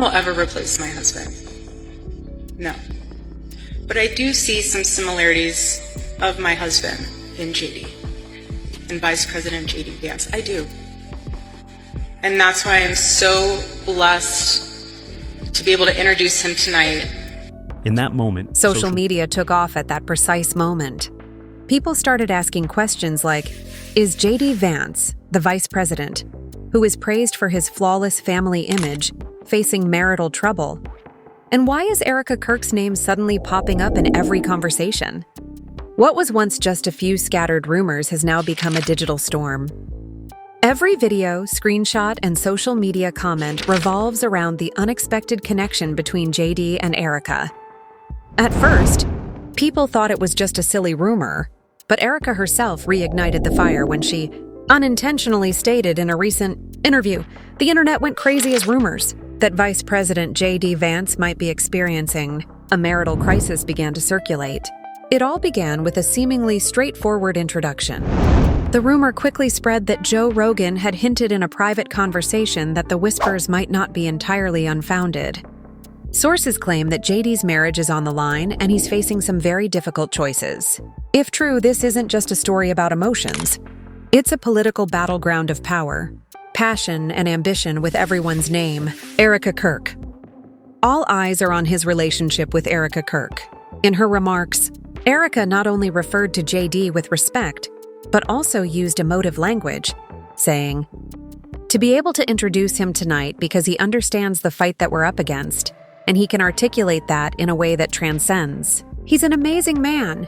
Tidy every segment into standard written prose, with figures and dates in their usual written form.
will ever replace my husband. No. But I do see some similarities of my husband in JD, in Vice President JD Vance. I do. And that's why I'm so blessed to be able to introduce him tonight. In that moment, social media took off at that precise moment. People started asking questions like, is JD Vance, the vice president, who is praised for his flawless family image, facing marital trouble? And why is Erika Kirk's name suddenly popping up in every conversation? What was once just a few scattered rumors has now become a digital storm. Every video, screenshot, and social media comment revolves around the unexpected connection between JD and Erika. At first, people thought it was just a silly rumor, but Erika herself reignited the fire when she unintentionally stated in a recent interview, "The internet went crazy as rumors," that Vice President JD Vance might be experiencing a marital crisis began to circulate. It all began with a seemingly straightforward introduction. The rumor quickly spread that Joe Rogan had hinted in a private conversation that the whispers might not be entirely unfounded. Sources claim that JD's marriage is on the line and he's facing some very difficult choices. If true, this isn't just a story about emotions. It's a political battleground of power, passion, and ambition with everyone's name, Erika Kirk. All eyes are on his relationship with Erika Kirk. In her remarks, Erika not only referred to JD with respect, but also used emotive language, saying, "To be able to introduce him tonight because he understands the fight that we're up against, and he can articulate that in a way that transcends. He's an amazing man."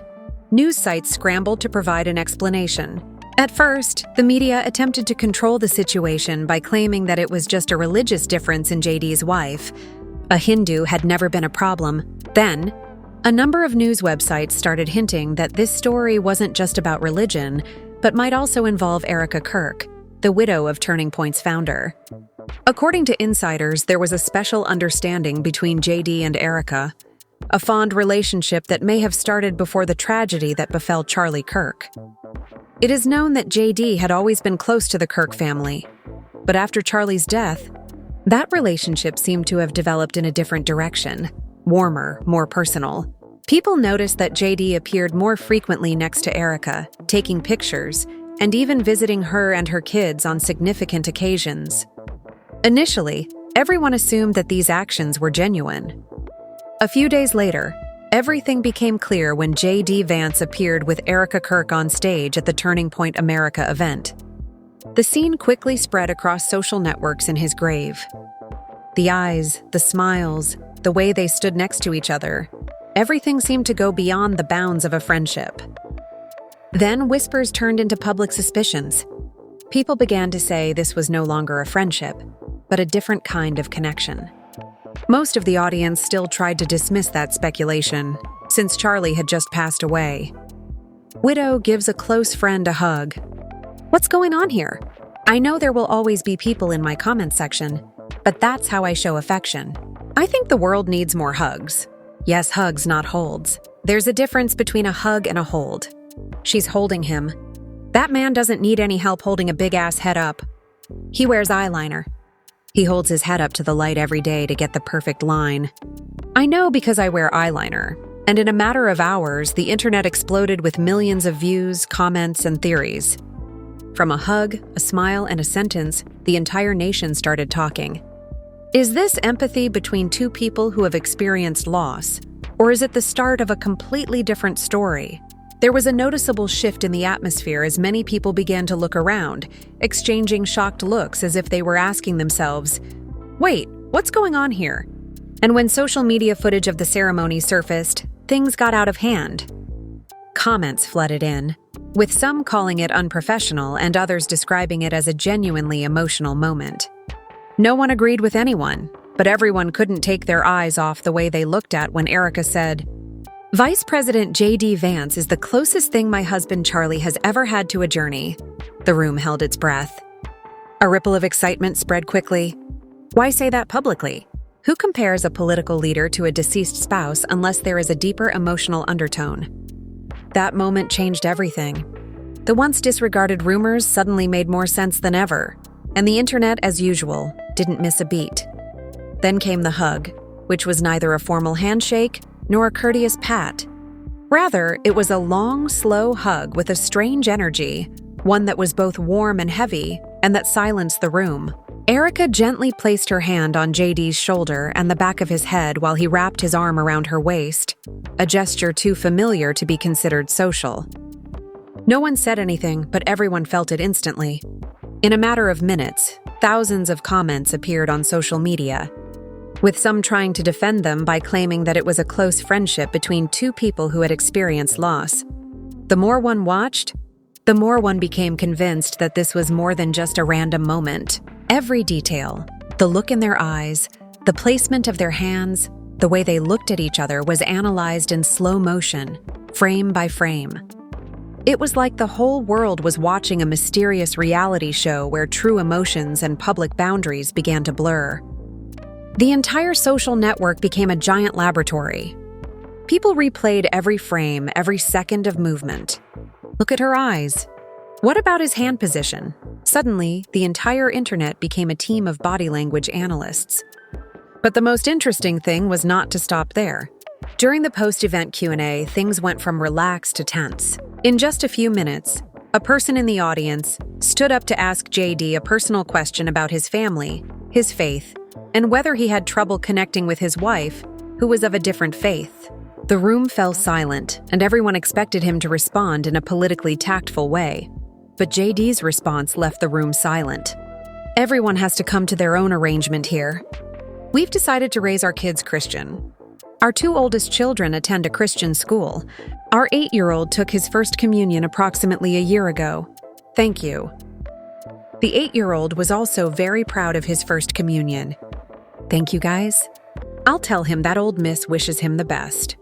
News sites scrambled to provide an explanation. At first, the media attempted to control the situation by claiming that it was just a religious difference in JD's wife. A Hindu had never been a problem. Then, a number of news websites started hinting that this story wasn't just about religion, but might also involve Erika Kirk, the widow of Turning Point's founder. According to insiders, there was a special understanding between JD and Erika, a fond relationship that may have started before the tragedy that befell Charlie Kirk. It is known that JD had always been close to the Kirk family, but after Charlie's death, that relationship seemed to have developed in a different direction, warmer, more personal. People noticed that JD appeared more frequently next to Erika, taking pictures, and even visiting her and her kids on significant occasions. Initially, everyone assumed that these actions were genuine. A few days later, everything became clear when JD Vance appeared with Erika Kirk on stage at the Turning Point America event. The scene quickly spread across social networks in his grave. The eyes, the smiles, the way they stood next to each other, everything seemed to go beyond the bounds of a friendship. Then whispers turned into public suspicions. People began to say this was no longer a friendship, but a different kind of connection. Most of the audience still tried to dismiss that speculation, since Charlie had just passed away. Widow gives a close friend a hug. "What's going on here? I know there will always be people in my comment section, but that's how I show affection. I think the world needs more hugs." Yes, hugs, not holds. There's a difference between a hug and a hold. She's holding him. That man doesn't need any help holding a big-ass head up. He wears eyeliner. He holds his head up to the light every day to get the perfect line. I know because I wear eyeliner, and in a matter of hours, the internet exploded with millions of views, comments, and theories. From a hug, a smile, and a sentence, the entire nation started talking. Is this empathy between two people who have experienced loss, or is it the start of a completely different story? There was a noticeable shift in the atmosphere as many people began to look around, exchanging shocked looks as if they were asking themselves, "Wait, what's going on here?" And when social media footage of the ceremony surfaced, things got out of hand. Comments flooded in, with some calling it unprofessional and others describing it as a genuinely emotional moment. No one agreed with anyone, but everyone couldn't take their eyes off the way they looked at when Erika said, "Vice President JD Vance is the closest thing my husband Charlie has ever had to a journey." The room held its breath. A ripple of excitement spread quickly. Why say that publicly? Who compares a political leader to a deceased spouse unless there is a deeper emotional undertone? That moment changed everything. The once disregarded rumors suddenly made more sense than ever, and the internet, as usual, didn't miss a beat. Then came the hug, which was neither a formal handshake nor a courteous pat. Rather, it was a long, slow hug with a strange energy, one that was both warm and heavy, and that silenced the room. Erika gently placed her hand on JD's shoulder and the back of his head while he wrapped his arm around her waist, a gesture too familiar to be considered social. No one said anything, but everyone felt it instantly. In a matter of minutes, thousands of comments appeared on social media, with some trying to defend them by claiming that it was a close friendship between two people who had experienced loss. The more one watched, the more one became convinced that this was more than just a random moment. Every detail, the look in their eyes, the placement of their hands, the way they looked at each other was analyzed in slow motion, frame by frame. It was like the whole world was watching a mysterious reality show where true emotions and public boundaries began to blur. The entire social network became a giant laboratory. People replayed every frame, every second of movement. Look at her eyes. What about his hand position? Suddenly, the entire internet became a team of body language analysts. But the most interesting thing was not to stop there. During the post-event Q&A, things went from relaxed to tense. In just a few minutes, a person in the audience stood up to ask JD a personal question about his family, his faith, and whether he had trouble connecting with his wife, who was of a different faith. The room fell silent, and everyone expected him to respond in a politically tactful way. But JD's response left the room silent. Everyone has to come to their own arrangement here. We've decided to raise our kids Christian. Our two oldest children attend a Christian school. Our 8-year-old took his first communion approximately a year ago. Thank you. The 8-year-old was also very proud of his first communion. Thank you, guys. I'll tell him that old miss wishes him the best.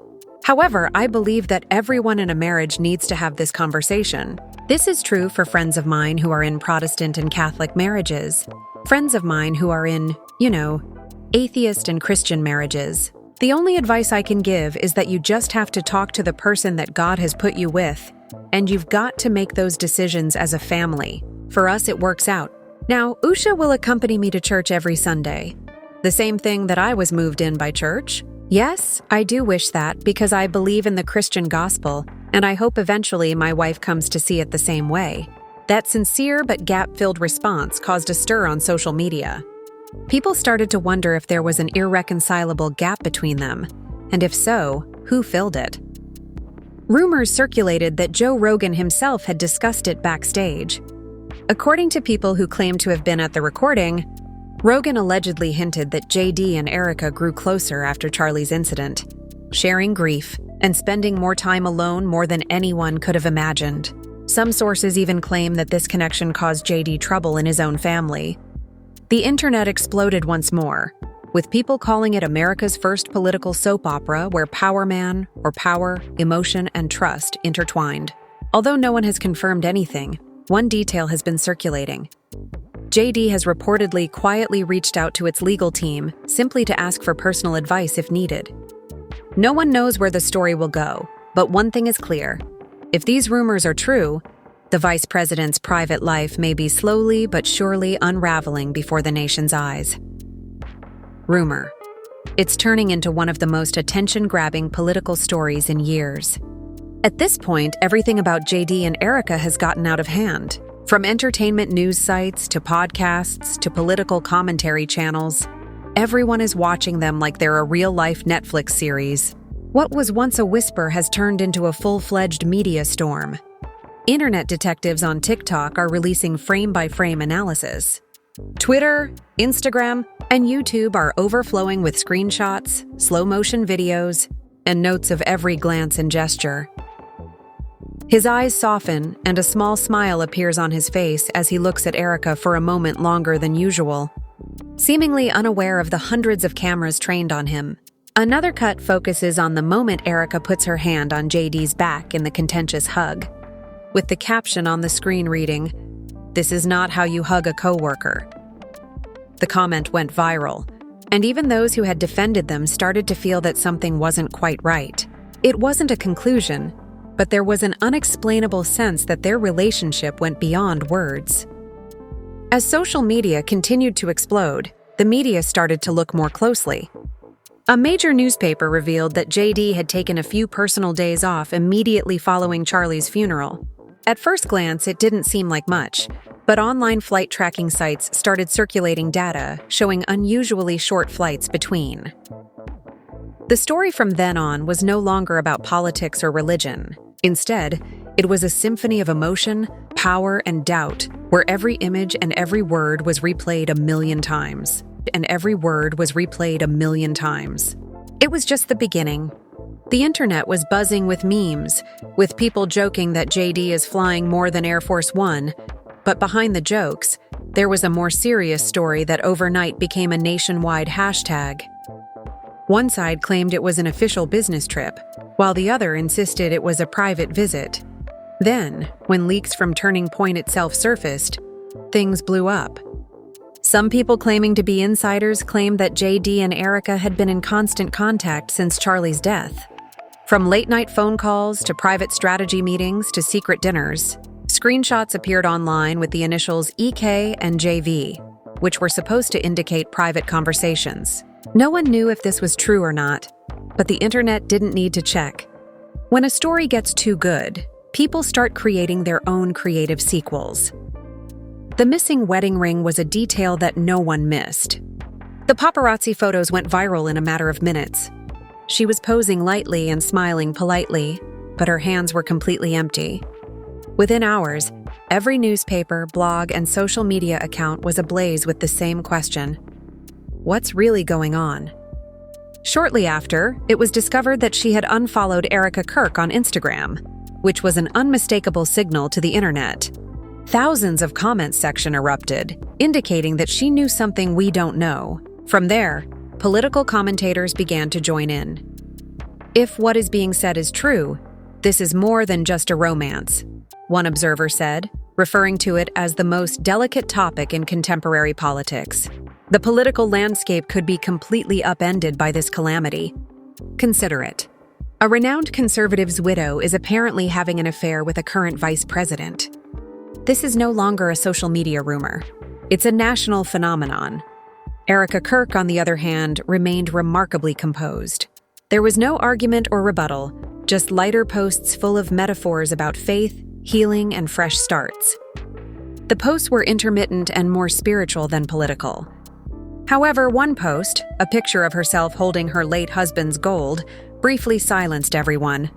However, I believe that everyone in a marriage needs to have this conversation. This is true for friends of mine who are in Protestant and Catholic marriages, friends of mine who are in, atheist and Christian marriages. The only advice I can give is that you just have to talk to the person that God has put you with, and you've got to make those decisions as a family. For us, it works out. Now, Usha will accompany me to church every Sunday. The same thing that I was moved in by church. Yes, I do wish that because I believe in the Christian gospel, and I hope eventually my wife comes to see it the same way. That sincere but gap-filled response caused a stir on social media. People started to wonder if there was an irreconcilable gap between them, and if so, who filled it? Rumors circulated that Joe Rogan himself had discussed it backstage. According to people who claimed to have been at the recording, Rogan allegedly hinted that JD and Erika grew closer after Charlie's incident, sharing grief and spending more time alone more than anyone could have imagined. Some sources even claim that this connection caused JD trouble in his own family. The internet exploded once more, with people calling it America's first political soap opera where power man, or power, emotion, and trust intertwined. Although no one has confirmed anything, one detail has been circulating. JD has reportedly quietly reached out to its legal team simply to ask for personal advice if needed. No one knows where the story will go, but one thing is clear. If these rumors are true, the vice president's private life may be slowly but surely unraveling before the nation's eyes. Rumor. It's turning into one of the most attention-grabbing political stories in years. At this point, everything about JD and Erika has gotten out of hand. From entertainment news sites to podcasts to political commentary channels, everyone is watching them like they're a real-life Netflix series. What was once a whisper has turned into a full-fledged media storm. Internet detectives on TikTok are releasing frame-by-frame analysis. Twitter, Instagram, and YouTube are overflowing with screenshots, slow-motion videos, and notes of every glance and gesture. His eyes soften, and a small smile appears on his face as he looks at Erika for a moment longer than usual, seemingly unaware of the hundreds of cameras trained on him. Another cut focuses on the moment Erika puts her hand on JD's back in the contentious hug, with the caption on the screen reading, "This is not how you hug a coworker." The comment went viral, and even those who had defended them started to feel that something wasn't quite right. It wasn't a conclusion, but there was an unexplainable sense that their relationship went beyond words. As social media continued to explode, the media started to look more closely. A major newspaper revealed that JD had taken a few personal days off immediately following Charlie's funeral. At first glance, it didn't seem like much, but online flight tracking sites started circulating data showing unusually short flights between. The story from then on was no longer about politics or religion. Instead, it was a symphony of emotion, power, and doubt, where every image and every word was replayed a million times. It was just the beginning. The internet was buzzing with memes, with people joking that JD is flying more than Air Force One, but behind the jokes, there was a more serious story that overnight became a nationwide hashtag. One side claimed it was an official business trip, while the other insisted it was a private visit. Then, when leaks from Turning Point itself surfaced, things blew up. Some people claiming to be insiders claimed that JD and Erika had been in constant contact since Charlie's death. From late-night phone calls to private strategy meetings to secret dinners, screenshots appeared online with the initials EK and JV, which were supposed to indicate private conversations. No one knew if this was true or not, but the internet didn't need to check. When a story gets too good, people start creating their own creative sequels. The missing wedding ring was a detail that no one missed. The paparazzi photos went viral in a matter of minutes. She was posing lightly and smiling politely, but her hands were completely empty. Within hours, every newspaper, blog, and social media account was ablaze with the same question: what's really going on? Shortly after, it was discovered that she had unfollowed Erika Kirk on Instagram, which was an unmistakable signal to the internet. Thousands of comment section erupted, indicating that she knew something we don't know. From there, political commentators began to join in. If what is being said is true, this is more than just a romance, one observer said, referring to it as the most delicate topic in contemporary politics. The political landscape could be completely upended by this calamity. Consider it. A renowned conservative's widow is apparently having an affair with a current vice president. This is no longer a social media rumor. It's a national phenomenon. Erika Kirk, on the other hand, remained remarkably composed. There was no argument or rebuttal, just lighter posts full of metaphors about faith, healing, and fresh starts. The posts were intermittent and more spiritual than political. However, one post, a picture of herself holding her late husband's gold, briefly silenced everyone.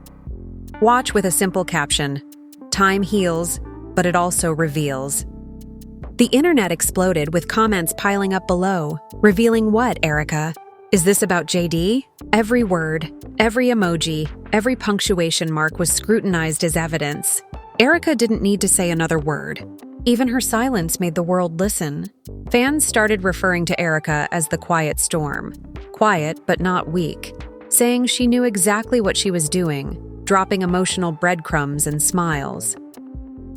Watch with a simple caption: "Time heals, but it also reveals." The internet exploded with comments piling up below. Revealing what, Erika? Is this about JD? Every word, every emoji, every punctuation mark was scrutinized as evidence. Erika didn't need to say another word. Even her silence made the world listen. Fans started referring to Erika as the quiet storm. Quiet, but not weak, saying she knew exactly what she was doing, dropping emotional breadcrumbs and smiles.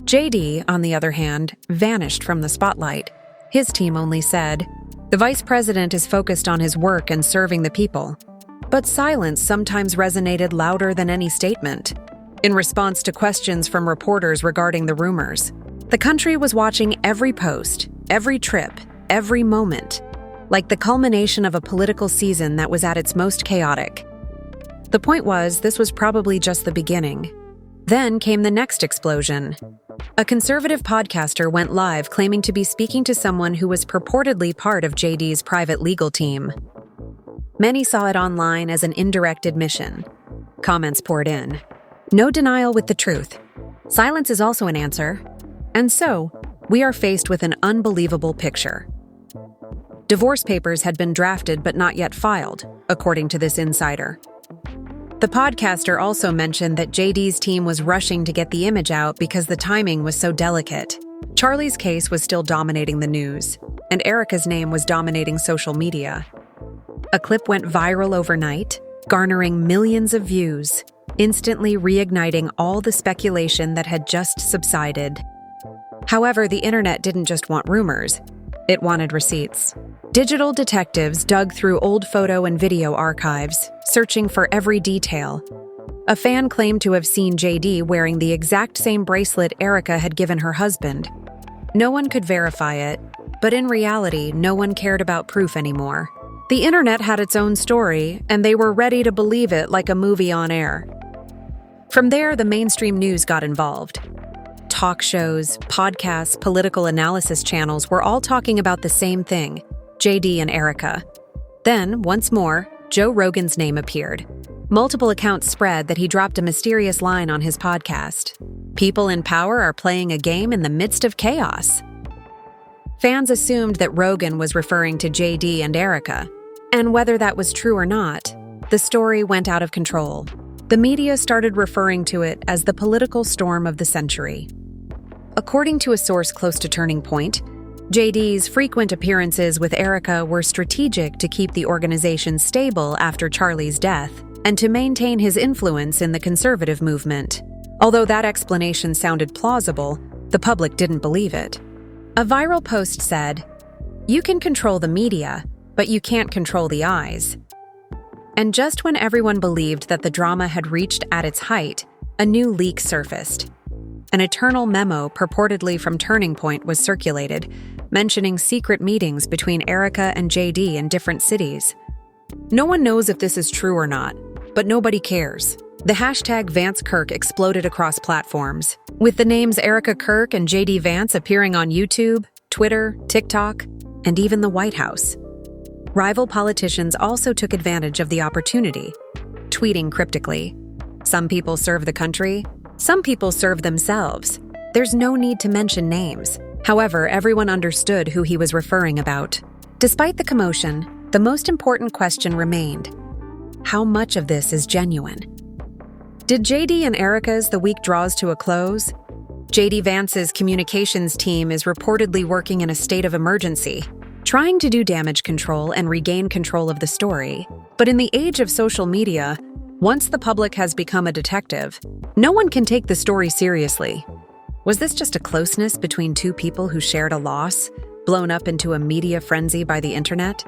JD, on the other hand, vanished from the spotlight. His team only said, "The vice president is focused on his work and serving the people." But silence sometimes resonated louder than any statement. In response to questions from reporters regarding the rumors, the country was watching every post, every trip, every moment, like the culmination of a political season that was at its most chaotic. The point was, this was probably just the beginning. Then came the next explosion. A conservative podcaster went live claiming to be speaking to someone who was purportedly part of JD's private legal team. Many saw it online as an indirect admission. Comments poured in. No denial with the truth. Silence is also an answer. And so, we are faced with an unbelievable picture. Divorce papers had been drafted but not yet filed, according to this insider. The podcaster also mentioned that JD's team was rushing to get the image out because the timing was so delicate. Charlie's case was still dominating the news, and Erika's name was dominating social media. A clip went viral overnight, garnering millions of views, instantly reigniting all the speculation that had just subsided. However, the internet didn't just want rumors, it wanted receipts. Digital detectives dug through old photo and video archives, searching for every detail. A fan claimed to have seen JD wearing the exact same bracelet Erika had given her husband. No one could verify it, But in reality, no one cared about proof anymore. The internet had its own story, and they were ready to believe it like a movie on air. From there, the mainstream news got involved. Talk shows, podcasts, political analysis channels were all talking about the same thing, JD and Erika. Then, once more, Joe Rogan's name appeared. Multiple accounts spread that he dropped a mysterious line on his podcast. People in power are playing a game in the midst of chaos. Fans assumed that Rogan was referring to JD and Erika, and whether that was true or not, the story went out of control. The media started referring to it as the political storm of the century. According to a source close to Turning Point, JD's frequent appearances with Erika were strategic to keep the organization stable after Charlie's death and to maintain his influence in the conservative movement. Although that explanation sounded plausible, the public didn't believe it. A viral post said, "You can control the media, but you can't control the eyes." And just when everyone believed that the drama had reached at its height, a new leak surfaced. An internal memo purportedly from Turning Point was circulated, mentioning secret meetings between Erika and JD in different cities. No one knows if this is true or not, but nobody cares. The hashtag #VanceKirk exploded across platforms, with the names Erika Kirk and JD Vance appearing on YouTube, Twitter, TikTok, and even the White House. Rival politicians also took advantage of the opportunity, tweeting cryptically, "Some people serve the country, some people serve themselves. There's no need to mention names." However, everyone understood who he was referring about. Despite the commotion, the most important question remained: how much of this is genuine? Did JD and Erika's the week draws to a close? JD Vance's communications team is reportedly working in a state of emergency, trying to do damage control and regain control of the story. But in the age of social media, once the public has become a detective, no one can take the story seriously. Was this just a closeness between two people who shared a loss, blown up into a media frenzy by the internet?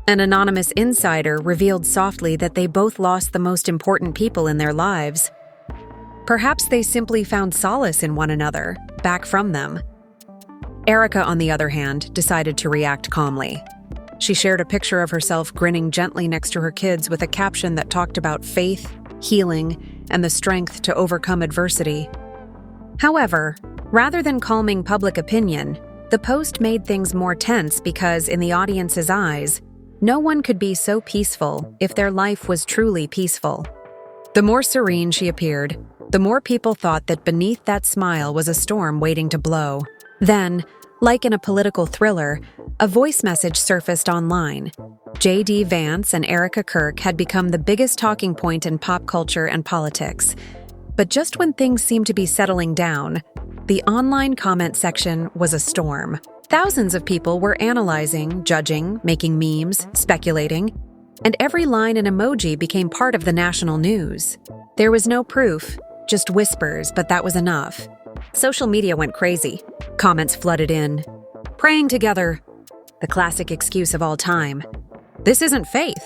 An anonymous insider revealed softly that they both lost the most important people in their lives. Perhaps they simply found solace in one another, back from them. Erika, on the other hand, decided to react calmly. She shared a picture of herself grinning gently next to her kids with a caption that talked about faith, healing, and the strength to overcome adversity. However, rather than calming public opinion, the post made things more tense because, in the audience's eyes, no one could be so peaceful if their life was truly peaceful. The more serene she appeared, the more people thought that beneath that smile was a storm waiting to blow. Then, like in a political thriller, a voice message surfaced online. JD Vance and Erika Kirk had become the biggest talking point in pop culture and politics. But just when things seemed to be settling down, the online comment section was a storm. Thousands of people were analyzing, judging, making memes, speculating, and every line and emoji became part of the national news. There was no proof, just whispers, but that was enough. Social media went crazy. Comments flooded in. "Praying together," the classic excuse of all time. "This isn't faith.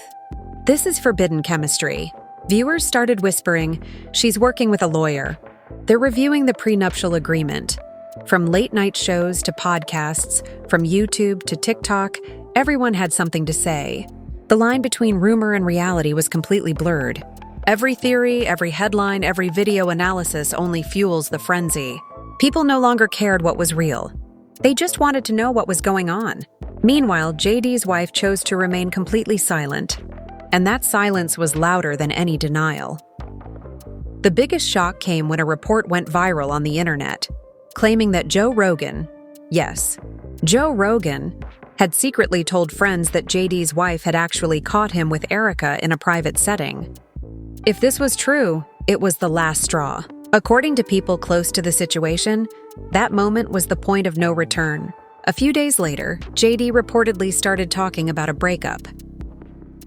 This is forbidden chemistry." Viewers started whispering, "She's working with a lawyer." They're reviewing the prenuptial agreement. From late-night shows to podcasts, from YouTube to TikTok, everyone had something to say. The line between rumor and reality was completely blurred. Every theory, every headline, every video analysis only fuels the frenzy. People no longer cared what was real. They just wanted to know what was going on. Meanwhile, JD's wife chose to remain completely silent, and that silence was louder than any denial. The biggest shock came when a report went viral on the internet, claiming that Joe Rogan, yes, Joe Rogan, had secretly told friends that JD's wife had actually caught him with Erika in a private setting. If this was true, it was the last straw. According to people close to the situation, that moment was the point of no return. A few days later, JD reportedly started talking about a breakup.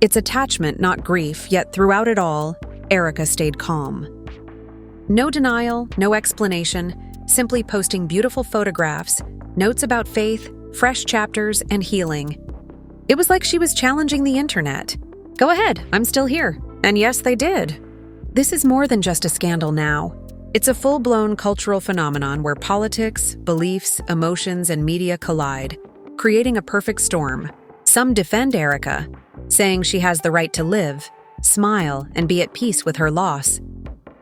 It's attachment, not grief, yet throughout it all, Erika stayed calm. No denial, no explanation, simply posting beautiful photographs, notes about faith, fresh chapters, and healing. It was like she was challenging the internet. Go ahead, I'm still here. And yes, they did. This is more than just a scandal now. It's a full-blown cultural phenomenon where politics, beliefs, emotions, and media collide, creating a perfect storm. Some defend Erika, saying she has the right to live, smile, and be at peace with her loss.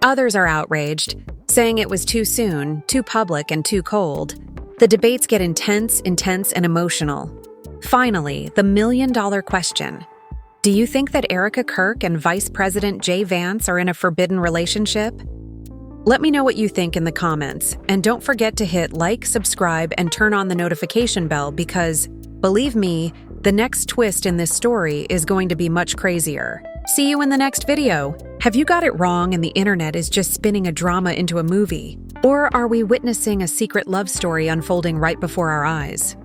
Others are outraged, saying it was too soon, too public, and too cold. The debates get intense, and emotional. Finally, the million-dollar question. Do you think that Erika Kirk and Vice President JD Vance are in a forbidden relationship? Let me know what you think in the comments, and don't forget to hit like, subscribe, and turn on the notification bell because, believe me, the next twist in this story is going to be much crazier. See you in the next video. Have you got it wrong and the internet is just spinning a drama into a movie? Or are we witnessing a secret love story unfolding right before our eyes?